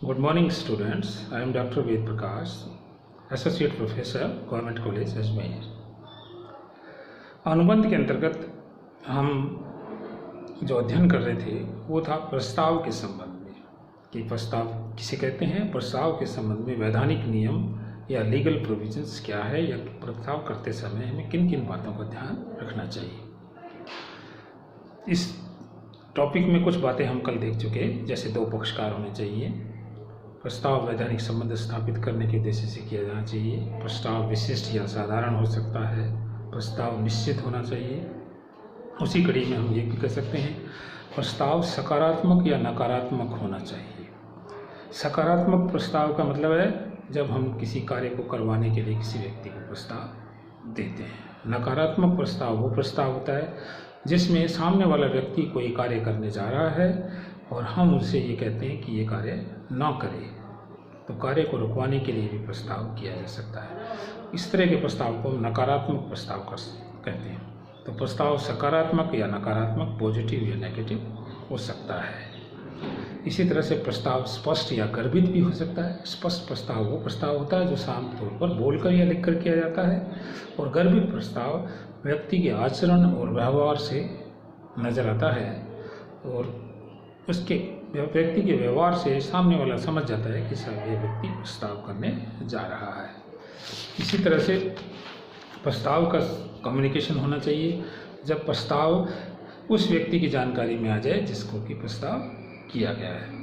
Good morning, students. I am Dr. Ved Prakash, Associate Professor, Government College, Ajmer. अनुबंध के अंतर्गत हम जो अध्ययन कर रहे थे वो था प्रस्ताव के संबंध में कि प्रस्ताव किसे कहते हैं, प्रस्ताव के संबंध में वैधानिक नियम या लीगल प्रोविजंस क्या है, या प्रस्ताव करते समय हमें किन किन बातों का ध्यान रखना चाहिए। इस टॉपिक में कुछ बातें हम कल देख चुके, जैसे दो पक्षकार होने चाहिए, प्रस्ताव वैधानिक संबंध स्थापित करने के उद्देश्य से किया जाना चाहिए, प्रस्ताव विशिष्ट या साधारण हो सकता है, प्रस्ताव निश्चित होना चाहिए। उसी कड़ी में हम ये भी कह सकते हैं प्रस्ताव सकारात्मक या नकारात्मक होना चाहिए। सकारात्मक प्रस्ताव का मतलब है जब हम किसी कार्य को करवाने के लिए किसी व्यक्ति को प्रस्ताव देते हैं। नकारात्मक प्रस्ताव वो प्रस्ताव होता है जिसमें सामने वाला व्यक्ति कोई कार्य करने जा रहा है और हम उससे ये कहते हैं कि ये कार्य ना करे, तो कार्य को रुकवाने के लिए भी प्रस्ताव किया जा सकता है। इस तरह के प्रस्ताव को नकारात्मक प्रस्ताव कहते हैं। तो प्रस्ताव सकारात्मक या नकारात्मक, पॉजिटिव या नेगेटिव हो सकता है। इसी तरह से प्रस्ताव स्पष्ट या गर्भित भी हो सकता है। स्पष्ट प्रस्ताव वो प्रस्ताव होता है जो साफ तौर पर बोलकर या लिखकर किया जाता है, और गर्भित प्रस्ताव व्यक्ति के आचरण और व्यवहार से नजर आता है और उसके व्यक्ति के व्यवहार से सामने वाला समझ जाता है कि सब ये व्यक्ति प्रस्ताव करने जा रहा है। इसी तरह से प्रस्ताव का कम्युनिकेशन होना चाहिए जब प्रस्ताव उस व्यक्ति की जानकारी में आ जाए जिसको कि प्रस्ताव किया गया है।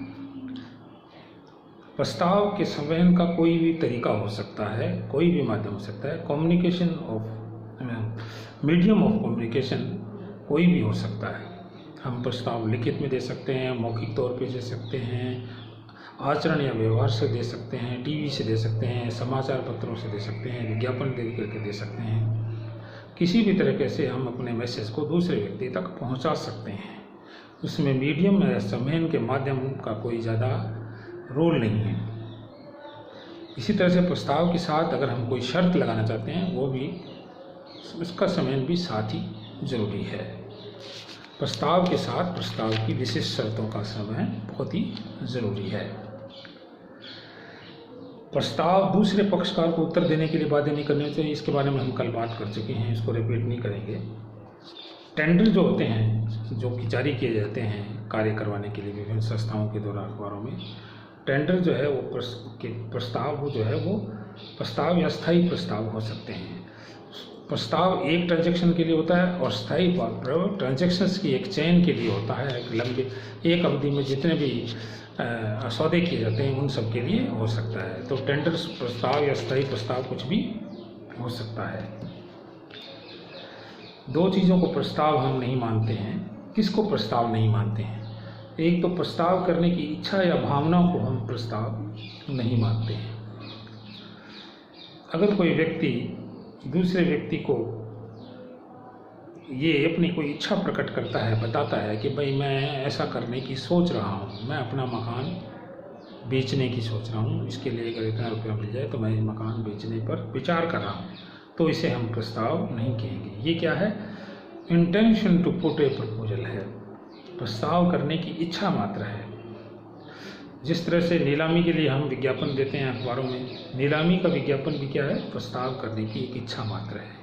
प्रस्ताव के संवहन का कोई भी तरीका हो सकता है, कोई भी माध्यम हो सकता है। Communication of medium of communication कोई भी हो सकता है। हम प्रस्ताव लिखित में दे सकते हैं, मौखिक तौर पे दे सकते हैं, आचरण या व्यवहार से दे सकते हैं, टीवी से दे सकते हैं, समाचार पत्रों से दे सकते हैं, विज्ञापन दे करके दे सकते हैं। किसी भी तरीके से हम अपने मैसेज को दूसरे व्यक्ति तक पहुंचा सकते हैं। उसमें मीडियम या संवहन के माध्यम का कोई ज़्यादा रोल नहीं है। इसी तरह से प्रस्ताव के साथ अगर हम कोई शर्त लगाना चाहते हैं, वो भी उसका संवहन भी साथ ही जरूरी है। प्रस्ताव के साथ प्रस्ताव की विशिष्ट शर्तों का संवहन बहुत ही जरूरी है। प्रस्ताव दूसरे पक्षकार को उत्तर देने के लिए बाध्य नहीं करने चाहिए। इसके बारे में हम कल बात कर चुके हैं, इसको रिपीट नहीं करेंगे। टेंडर जो होते हैं, जो कि जारी किए जाते हैं कार्य करवाने के लिए विभिन्न संस्थाओं के द्वारा अखबारों में, टेंडर जो है वो प्रस्ताव जो है वो प्रस्ताव या स्थायी प्रस्ताव हो सकते हैं। प्रस्ताव एक ट्रांजैक्शन के लिए होता है और स्थायी ट्रांजैक्शंस की एक चेन के लिए होता है। एक अवधि में जितने भी सौदे किए जाते हैं उन सब के लिए हो सकता है। तो टेंडर प्रस्ताव या स्थायी प्रस्ताव कुछ भी हो सकता है। दो चीज़ों को प्रस्ताव हम नहीं मानते हैं। किसको प्रस्ताव नहीं मानते हैं? एक तो प्रस्ताव करने की इच्छा या भावनाओं को हम प्रस्ताव नहीं मानते हैं। अगर कोई व्यक्ति दूसरे व्यक्ति को ये अपनी कोई इच्छा प्रकट करता है, बताता है कि भाई मैं ऐसा करने की सोच रहा हूँ, मैं अपना मकान बेचने की सोच रहा हूँ, इसके लिए अगर इतना रुपया मिल जाए तो मैं मकान बेचने पर विचार कर रहा हूँ, तो इसे हम प्रस्ताव नहीं कहेंगे। ये क्या है? Intention to put a proposal है। प्रस्ताव करने की इच्छा मात्र है। जिस तरह से नीलामी के लिए हम विज्ञापन देते हैं अखबारों में, नीलामी का विज्ञापन भी क्या है? प्रस्ताव करने की एक इच्छा मात्र है।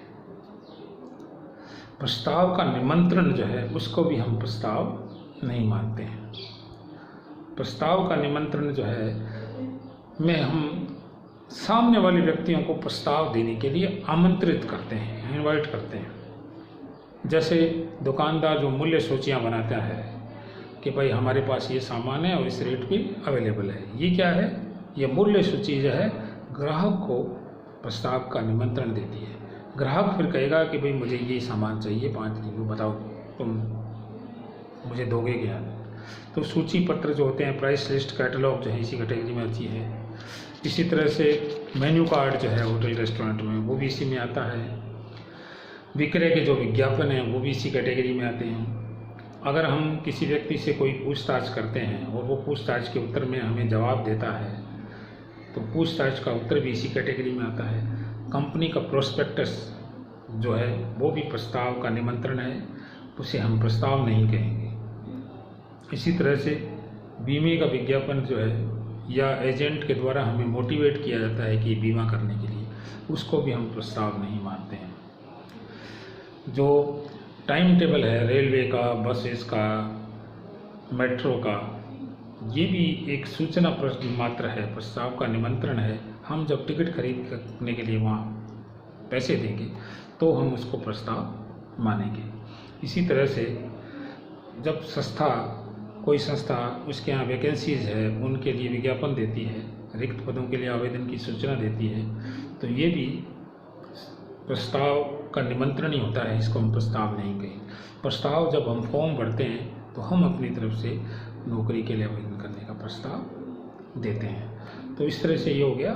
प्रस्ताव का निमंत्रण जो है उसको भी हम प्रस्ताव नहीं मानते हैं। प्रस्ताव का निमंत्रण जो है में हम सामने वाले व्यक्तियों को प्रस्ताव देने के लिए आमंत्रित करते हैं, इनवाइट करते हैं। जैसे दुकानदार जो मूल्य सूचियाँ बनाता है कि भाई हमारे पास ये सामान है और इस रेट पे अवेलेबल है। ये क्या है? ये मूल्य सूची जो है ग्राहक को प्रस्ताव का निमंत्रण देती है। ग्राहक फिर कहेगा कि भाई मुझे ये सामान चाहिए 5 किलो, बताओ तुम मुझे दोगे क्या? तो सूची पत्र जो होते हैं, प्राइस लिस्ट, कैटलॉग जो है इसी कैटेगरी में आती है। इसी तरह से मेन्यू कार्ड जो है होटल रेस्टोरेंट में, वो भी इसी में आता है। विक्रय के जो विज्ञापन हैं वो भी इसी कैटेगरी में आते हैं। अगर हम किसी व्यक्ति से कोई पूछताछ करते हैं और वो पूछताछ के उत्तर में हमें जवाब देता है, तो पूछताछ का उत्तर भी इसी कैटेगरी में आता है। कंपनी का प्रोस्पेक्टस जो है वो भी प्रस्ताव का निमंत्रण है, उसे हम प्रस्ताव नहीं कहेंगे। इसी तरह से बीमे का विज्ञापन जो है या एजेंट के द्वारा हमें मोटिवेट किया जाता है कि बीमा करने के लिए, उसको भी हम प्रस्ताव नहीं मानते हैं। जो टाइम टेबल है रेलवे का, बसेस का, मेट्रो का, ये भी एक सूचना मात्र है, प्रस्ताव का निमंत्रण है। हम जब टिकट खरीद करने के लिए वहाँ पैसे देंगे तो हम उसको प्रस्ताव मानेंगे। इसी तरह से जब कोई संस्था उसके यहाँ वैकेंसीज है, उनके लिए विज्ञापन देती है, रिक्त पदों के लिए आवेदन की सूचना देती है, तो ये भी प्रस्ताव का निमंत्रण ही होता है, इसको हम प्रस्ताव नहीं कहें। प्रस्ताव जब हम फॉर्म भरते हैं तो हम अपनी तरफ से नौकरी के लिए आवेदन करने का प्रस्ताव देते हैं। तो इस तरह से ये हो गया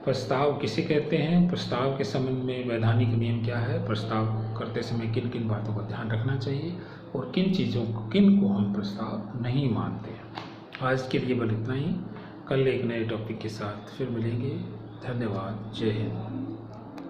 प्रस्ताव किसे कहते हैं, प्रस्ताव के संबंध में वैधानिक नियम क्या है, प्रस्ताव करते समय किन किन बातों का ध्यान रखना चाहिए और किन को हम प्रस्ताव नहीं मानते हैं। आज के लिए बस इतना ही। कल एक नए टॉपिक के साथ फिर मिलेंगे। धन्यवाद। जय हिंद।